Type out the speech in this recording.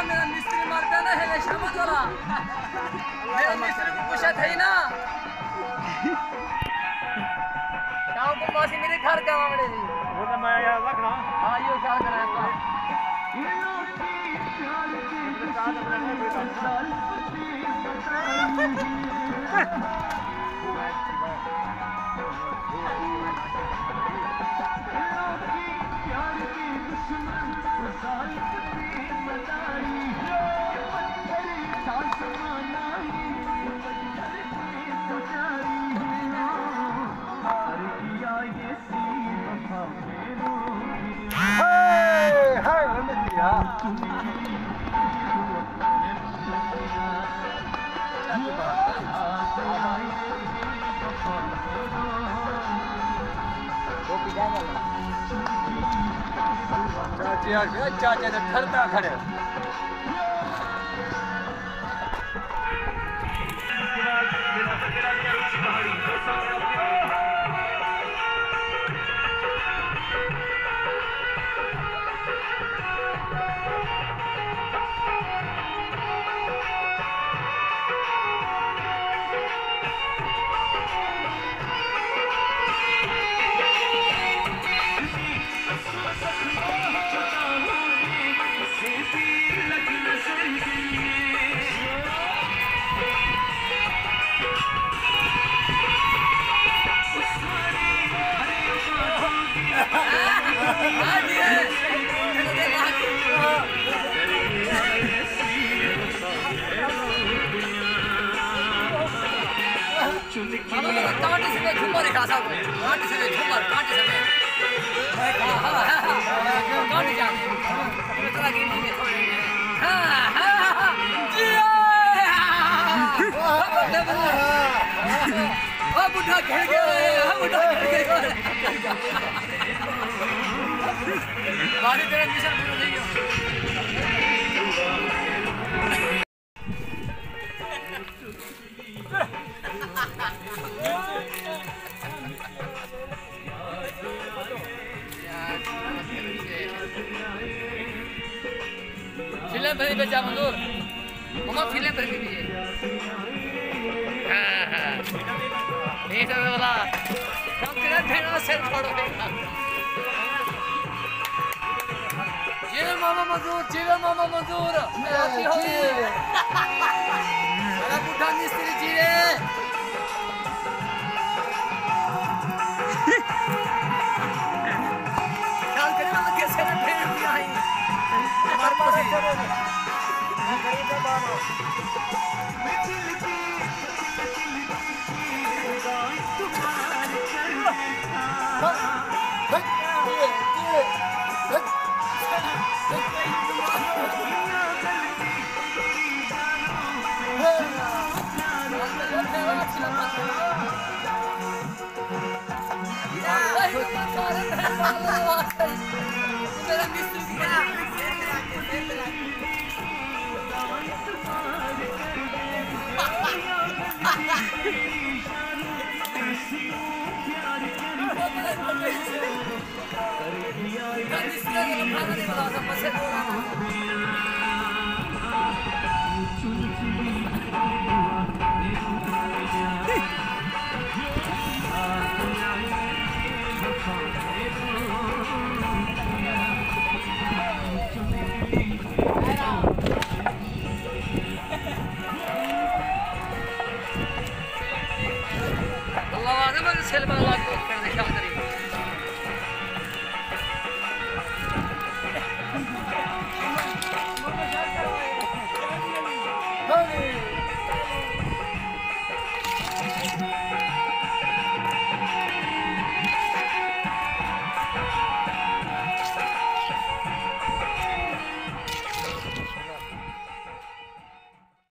मेरा मिस्त्री मारता ना है शामत वाला मेरा मिस्त्री को पूछा था ही ना शाम को मासी मेरे घर का मामले थी वो तो मैं यार रख रहा हाँ यो क्या कर रहा है चाचा तो ठरता खड़े कांटे से झूमर दिखा सकते हैं कांटे से झूमर कांटे से कांटे जाते इतना की नहीं हां बुढ़ा खेल गया बुढ़ा खेल गया बारी तेरा मिशन पूरा नहीं गया फिल्म बनी बच्चा मंजूर मम्मा फिल्म बनी भी है हां ये सब वाला हम तेरा भेड़ा से छोड़ो मामा मंजूर मैं आती हूं मेरा बुढ़ा मिस्त्री जी रे ख्याल करे ना कैसे ना भेड़ भी आई हमारे पास मेरा मिस्त्री Allah Allah, ne böyle selma Allah